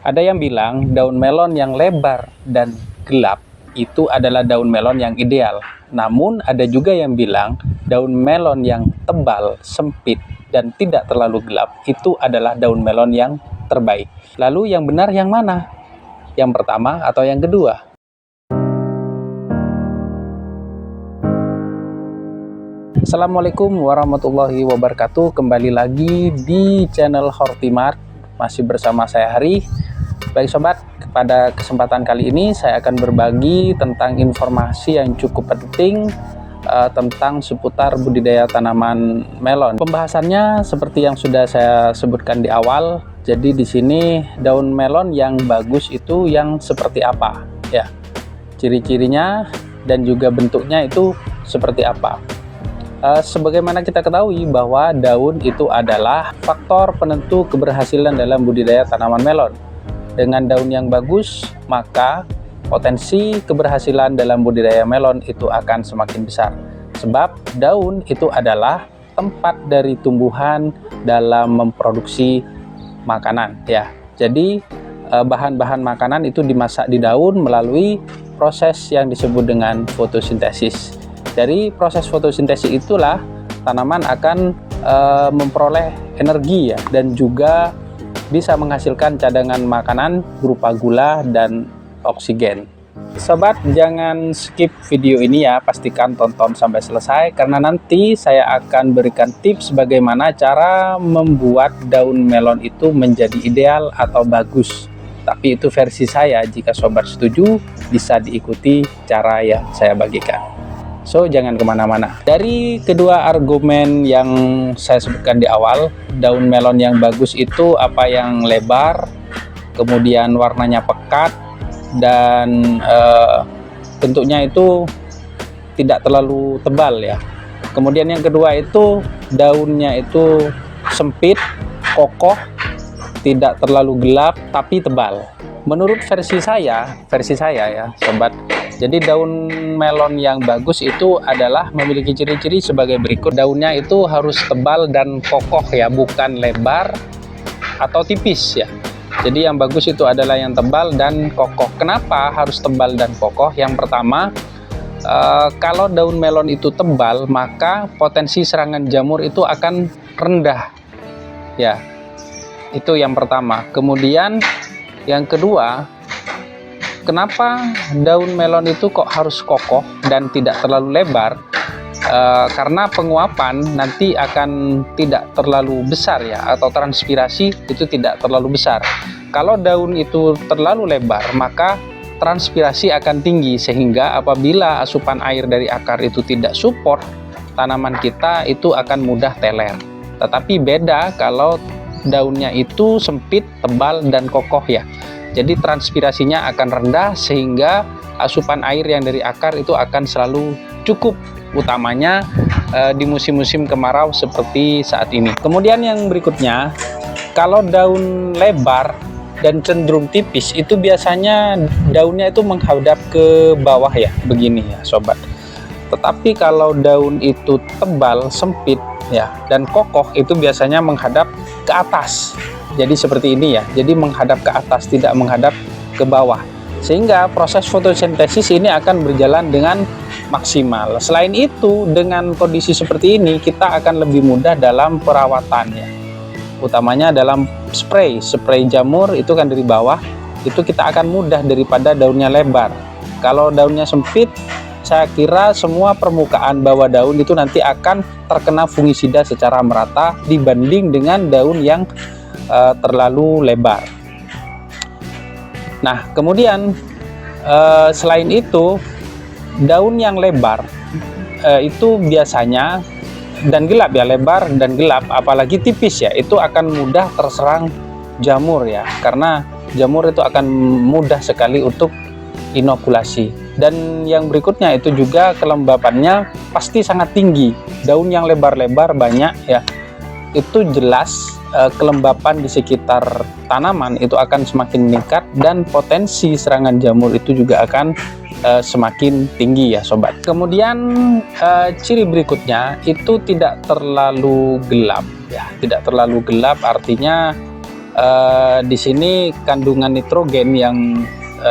Ada yang bilang daun melon yang lebar dan gelap itu adalah daun melon yang ideal. Namun ada juga yang bilang daun melon yang tebal, sempit, dan tidak terlalu gelap itu adalah daun melon yang terbaik. Lalu yang benar yang mana? Yang pertama atau yang kedua? Assalamualaikum warahmatullahi wabarakatuh. Kembali lagi di channel Hortimart. Masih bersama saya Hari. Baik sobat, pada kesempatan kali ini saya akan berbagi tentang informasi yang cukup penting tentang seputar budidaya tanaman melon. Pembahasannya seperti yang sudah saya sebutkan di awal. Jadi di sini daun melon yang bagus itu yang seperti apa ya? Ciri-cirinya dan juga bentuknya itu seperti apa? Sebagaimana kita ketahui bahwa daun itu adalah faktor penentu keberhasilan dalam budidaya tanaman melon. Dengan daun yang bagus, maka potensi keberhasilan dalam budidaya melon itu akan semakin besar. Sebab daun itu adalah tempat dari tumbuhan dalam memproduksi makanan ya. Jadi bahan-bahan makanan itu dimasak di daun melalui proses yang disebut dengan fotosintesis. Dari proses fotosintesis itulah tanaman akan memperoleh energi ya, dan juga bisa menghasilkan cadangan makanan berupa gula dan oksigen. Sobat, jangan skip video ini ya, pastikan tonton sampai selesai karena nanti saya akan berikan tips bagaimana cara membuat daun melon itu menjadi ideal atau bagus. Tapi itu versi saya, jika sobat setuju bisa diikuti cara yang saya bagikan. So, jangan kemana-mana. Dari kedua argumen yang saya sebutkan di awal, daun melon yang bagus itu apa yang lebar, kemudian warnanya pekat, dan bentuknya itu tidak terlalu tebal ya. Kemudian yang kedua itu daunnya itu sempit, kokoh, tidak terlalu gelap, tapi tebal. Menurut versi saya ya sobat, jadi daun melon yang bagus itu adalah memiliki ciri-ciri sebagai berikut. Daunnya itu harus tebal dan kokoh ya, bukan lebar atau tipis ya. Jadi yang bagus itu adalah yang tebal dan kokoh. Kenapa harus tebal dan kokoh? Yang pertama, kalau daun melon itu tebal, maka potensi serangan jamur itu akan rendah ya. Itu yang pertama. Kemudian yang kedua, kenapa daun melon itu kok harus kokoh dan tidak terlalu lebar? Karena penguapan nanti akan tidak terlalu besar ya, atau transpirasi itu tidak terlalu besar. Kalau daun itu terlalu lebar, maka transpirasi akan tinggi, sehingga apabila asupan air dari akar itu tidak support, tanaman kita itu akan mudah teler. Tetapi beda kalau daunnya itu sempit, tebal, dan kokoh ya. Jadi transpirasinya akan rendah sehingga asupan air yang dari akar itu akan selalu cukup, utamanya di musim-musim kemarau seperti saat ini. Kemudian yang berikutnya, kalau daun lebar dan cenderung tipis itu biasanya daunnya itu menghadap ke bawah ya, begini ya sobat. Tetapi kalau daun itu tebal, sempit ya, dan kokoh itu biasanya menghadap ke atas. Jadi seperti ini ya, jadi menghadap ke atas, tidak menghadap ke bawah, sehingga proses fotosintesis ini akan berjalan dengan maksimal. Selain itu, dengan kondisi seperti ini kita akan lebih mudah dalam perawatannya, utamanya dalam spray jamur itu kan dari bawah, itu kita akan mudah daripada daunnya lebar. Kalau daunnya sempit, saya kira semua permukaan bawah daun itu nanti akan terkena fungisida secara merata dibanding dengan daun yang terlalu lebar. Nah, kemudian selain itu, daun yang lebar itu biasanya dan gelap ya, lebar dan gelap, apalagi tipis ya, itu akan mudah terserang jamur ya, karena jamur itu akan mudah sekali untuk inokulasi. Dan yang berikutnya itu juga kelembapannya pasti sangat tinggi. Daun yang lebar-lebar banyak ya, itu jelas kelembapan di sekitar tanaman itu akan semakin meningkat, dan potensi serangan jamur itu juga akan semakin tinggi ya sobat. Kemudian ciri berikutnya itu tidak terlalu gelap ya, tidak terlalu gelap artinya di sini kandungan nitrogen yang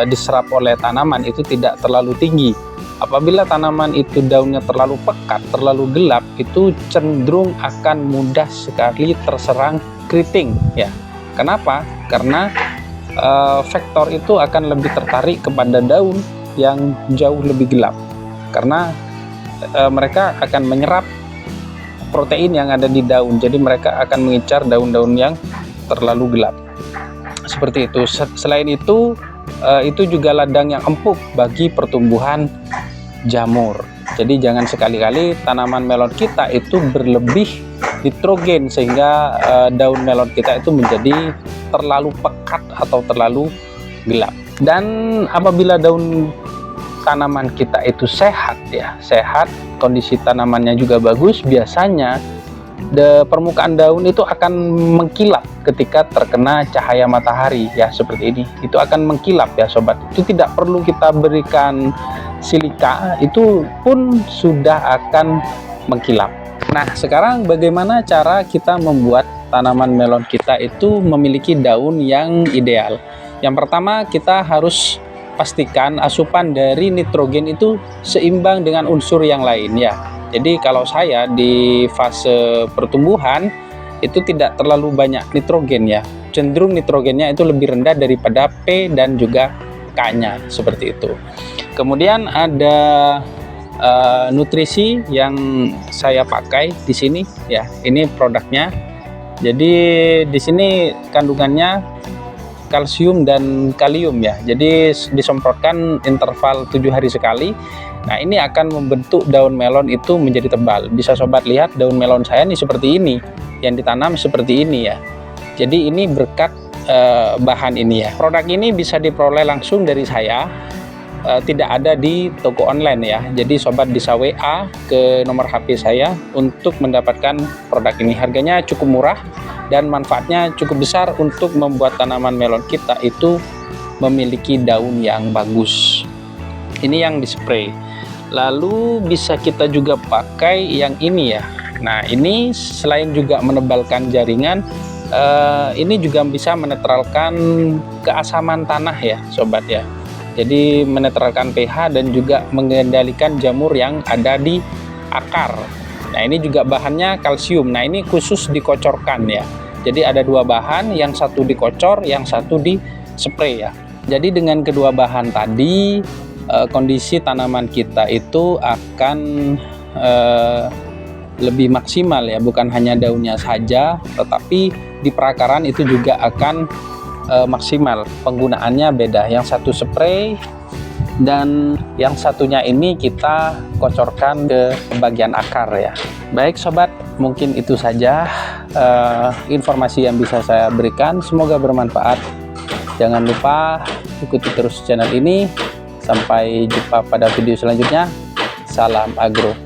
diserap oleh tanaman itu tidak terlalu tinggi. Apabila tanaman itu daunnya terlalu pekat, terlalu gelap, itu cenderung akan mudah sekali terserang keriting ya. Kenapa? Karena vektor itu akan lebih tertarik kepada daun yang jauh lebih gelap, karena mereka akan menyerap protein yang ada di daun, jadi mereka akan mengincar daun-daun yang terlalu gelap seperti itu. Selain itu juga ladang yang empuk bagi pertumbuhan jamur. Jadi jangan sekali-kali tanaman melon kita itu berlebih nitrogen sehingga daun melon kita itu menjadi terlalu pekat atau terlalu gelap. Dan apabila daun tanaman kita itu sehat ya, sehat, kondisi tanamannya juga bagus, biasanya permukaan daun itu akan mengkilap ketika terkena cahaya matahari ya, seperti ini. Itu akan mengkilap ya sobat. Itu tidak perlu kita berikan silika, itu pun sudah akan mengkilap. Nah, sekarang bagaimana cara kita membuat tanaman melon kita itu memiliki daun yang ideal? Yang pertama, kita harus pastikan asupan dari nitrogen itu seimbang dengan unsur yang lain ya. Jadi kalau saya di fase pertumbuhan itu tidak terlalu banyak nitrogen ya, cenderung nitrogennya itu lebih rendah daripada P dan juga K-nya, seperti itu. Kemudian ada nutrisi yang saya pakai di sini ya, ini produknya. Jadi di sini kandungannya kalsium dan kalium ya, jadi disemprotkan interval 7 hari sekali. Nah, ini akan membentuk daun melon itu menjadi tebal. Bisa sobat lihat daun melon saya nih seperti ini, yang ditanam seperti ini ya. Jadi ini berkat bahan ini ya. Produk ini bisa diperoleh langsung dari saya, tidak ada di toko online ya. Jadi sobat bisa WA ke nomor HP saya untuk mendapatkan produk ini. Harganya cukup murah dan manfaatnya cukup besar untuk membuat tanaman melon kita itu memiliki daun yang bagus. Ini yang dispray. Lalu bisa kita juga pakai yang ini ya. Nah, ini selain juga menebalkan jaringan, ini juga bisa menetralkan keasaman tanah ya sobat ya. Jadi menetralkan pH dan juga mengendalikan jamur yang ada di akar. Nah, ini juga bahannya kalsium. Nah, ini khusus dikocorkan ya. Jadi ada dua bahan, yang satu dikocor, yang satu di spray ya. Jadi dengan kedua bahan tadi, kondisi tanaman kita itu akan lebih maksimal ya. Bukan hanya daunnya saja, tetapi di perakaran itu juga akan maksimal. Penggunaannya beda, yang satu spray dan yang satunya ini kita kocorkan ke bagian akar ya. Baik sobat, mungkin itu saja informasi yang bisa saya berikan, semoga bermanfaat. Jangan lupa ikuti terus channel ini. Sampai jumpa pada video selanjutnya. Salam agro.